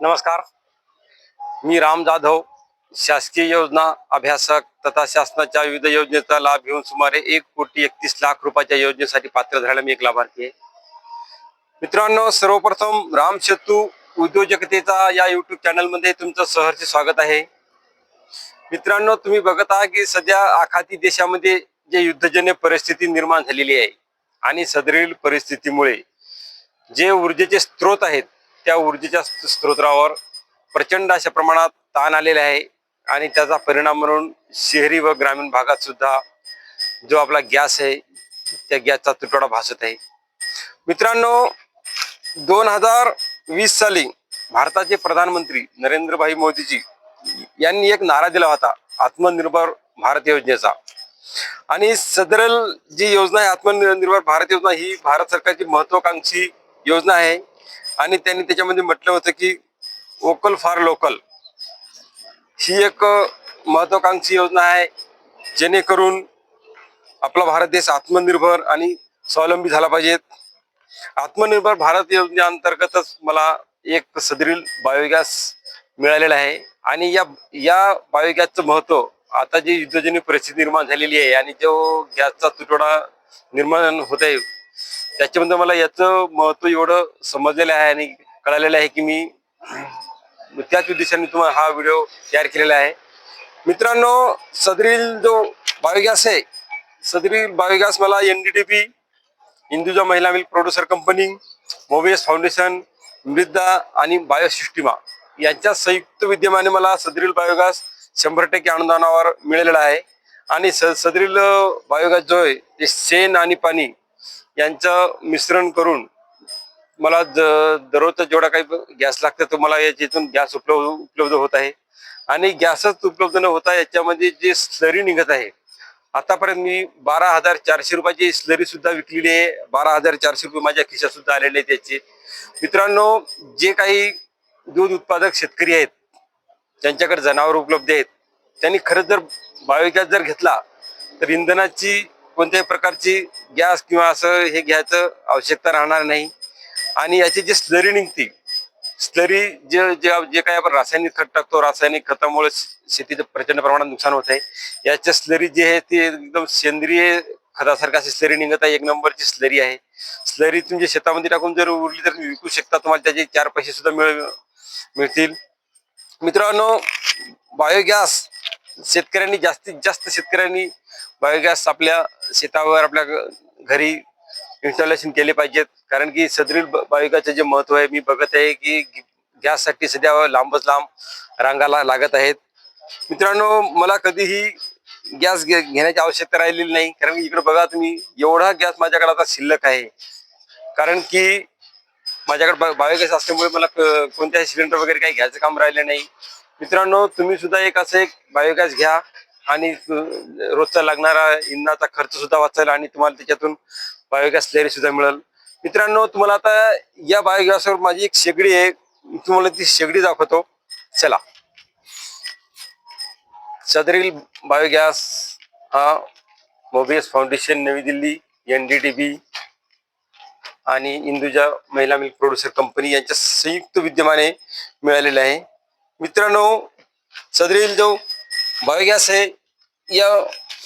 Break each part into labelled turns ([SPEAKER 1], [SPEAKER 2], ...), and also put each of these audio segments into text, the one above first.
[SPEAKER 1] नमस्कार, मी राम जाधव, शासकीय योजना अभ्यासक तथा शासनाच्या विविध योजनेचा लाभ घेऊन सुमारे 1,31,00,000 रुपयाच्या योजनेसाठी पात्र झालेला मी एक लाभार्थी आहे. मित्रांनो, सर्वप्रथम राम सेतू उद्योजकतेचा या युट्यूब चॅनलमध्ये तुमचं सहर्ष स्वागत आहे. मित्रांनो, तुम्ही बघत आहात की सध्या आखाती देशामध्ये जे युद्धजन्य परिस्थिती निर्माण झालेली आहे आणि सदरील परिस्थितीमुळे जे ऊर्जेचे स्रोत आहेत त्या ऊर्जेच्या स्रोतावर प्रचंड अशा प्रमाणात ताण आलेला आहे आणि त्याचा परिणाम म्हणून शहरी व ग्रामीण भागात सुद्धा जो आपला गॅस आहे त्या गॅसचा तुटवडा भासत आहे. मित्रांनो, 2020 साली भारताचे प्रधानमंत्री नरेंद्रभाई मोदीजी यांनी एक नारा दिला होता आत्मनिर्भर भारत योजनेचा. आणि सदरल जी योजना आहे आत्मनिर्भर भारत योजना ही भारत सरकारची महत्वाकांक्षी योजना आहे आणि त्यांनी त्याच्यामध्ये म्हटलं होतं की वोकल फॉर लोकल ही एक महत्वाकांक्षी योजना आहे जेणेकरून आपला भारत देश आत्मनिर्भर आणि स्वावलंबी झाला पाहिजे. आत्मनिर्भर भारत योजनेअंतर्गतच मला एक सदरील बायोगॅस मिळालेला आहे आणि या बायोगॅसचं महत्व आता जी युद्धजन्य परिस्थिती निर्माण झालेली आहे आणि जो गॅसचा तुटवडा निर्माण होत आहे त्याच्यामध्ये मला याचं महत्व एवढं समजलेलं आहे आणि कळालेलं आहे की मी त्याच उद्देशाने तुम्हाला हा व्हिडिओ तयार केलेला आहे. मित्रांनो, सदरील जो बायोगॅस आहे सदरील बायोगॅस मला NDDP हिंदुजा महिला milk producer company, Mobius foundation, मृदा आणि बायोसिस्टिमा यांच्या संयुक्त विद्यमाने मला सदरील बायोगॅस 100% अनुदानावर मिळालेला आहे. आणि सदरील बायोगॅस जो आहे ते शेण आणि पाणी यांचं मिश्रण करून मला दररोजचा जेवढा काही गॅस लागतं तो मला याच्यातून गॅस उपलब्ध होत आहे. आणि गॅसच उपलब्ध न होता याच्यामध्ये जे स्लरी निघत आहे आतापर्यंत मी 12,400 रुपयाची स्लरी सुद्धा विकलेली आहे. 12,400 रुपये माझ्या खिशात सुद्धा आलेले आहेत त्याचे. मित्रांनो, जे काही दूध उत्पादक शेतकरी आहेत ज्यांच्याकडे जनावर उपलब्ध आहेत त्यांनी खरंच जर बायोगॅस जर घेतला तर इंधनाची कोणत्याही प्रकारची गॅस किंवा असं हे घ्यायचं आवश्यकता राहणार नाही. आणि याची जी स्लरी निघते स्लरी जे काही आपण रासायनिक खत टाकतो रासायनिक खतामुळे शेतीचं प्रचंड प्रमाणात नुकसान होत आहे. याच्या स्लरी जी आहे ती एकदम सेंद्रिय खतासारखी अशी स्लरी निघत आहे. एक नंबरची स्लरी आहे. स्लरी तुमच्या शेतामध्ये टाकून जर उरली तर विकू शकता, तुम्हाला त्याचे 4 पैसे सुद्धा मिळतील. मित्रांनो, बायोगॅस शेतकऱ्यांनी जास्तीत जास्त बायोगॅस आपल्या शेतावर आपल्या घरी इन्स्टॉलेशन केले पाहिजेत. कारण की सदरील बायोगॅसचे जे महत्व आहे मी बघत आहे की गॅससाठी सध्या लांबच लांब रांगाला लागत आहेत. मित्रांनो, मला कधीही गॅस घेण्याची आवश्यकता राहिलेली नाही. कारण की इकडे बघा तुम्ही, एवढा गॅस माझ्याकडे आता शिल्लक आहे. कारण की माझ्याकडे बायोगॅस असल्यामुळे मला कोणत्याही सिलेंडर वगैरे काही घ्यायचं काम राहिलं नाही. मित्रांनो, तुम्ही सुद्धा एक बायोगॅस घ्या आणि रोजचा लागणारा इंधनाचा खर्च सुद्धा वाचेल आणि तुम्हाला त्याच्यातून बायोगॅस स्लरी सुद्धा मिळेल. मित्रांनो, तुम्हाला आता या बायोगॅसवर माझी एक शेगडी आहे, तुम्हाला ती शेगडी दाखवतो. चला. सदरील बायोगॅस हा मोबियस फाउंडेशन नवी दिल्ली, NDDP आणि हिंदुजा महिला मिल्क प्रोड्युसर कंपनी यांच्या संयुक्त विद्यमाने मिळालेला आहे. मित्रांनो, सदरील जो बायोगॅस आहे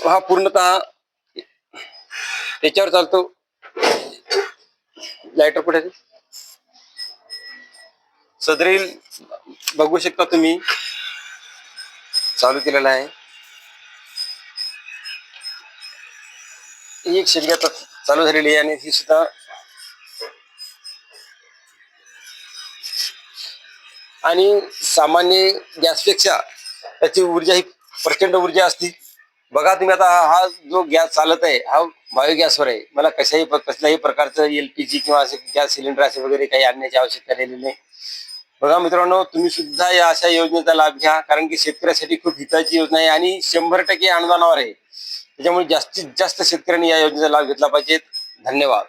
[SPEAKER 1] हा पूर्णतः त्याच्यावर चालतो. लायटर कुठे सदरील बघू शकता तुम्ही, चालू केलेला आहे. ही एक शेगडी आता चालू झालेली आहे आणि ही सुद्धा आणि सामान्य गॅसपेक्षा त्याची ऊर्जा ही प्रचंड ऊर्जा असते. बघा तुम्ही, आता हा जो गॅस चालत आहे हा बायोगॅसवर आहे. मला कसल्याही प्रकारचं LPG किंवा असे गॅस सिलेंडर असे वगैरे काही आणण्याची आवश्यकता राहिलेली नाही. बघा मित्रांनो, तुम्ही सुद्धा या अशा योजनेचा लाभ घ्या. कारण की शेतकऱ्यासाठी खूप हिताची योजना आहे आणि 100% अनुदानावर आहे. त्याच्यामुळे जास्तीत जास्त शेतकऱ्यांनी या योजनेचा लाभ घेतला पाहिजे. धन्यवाद.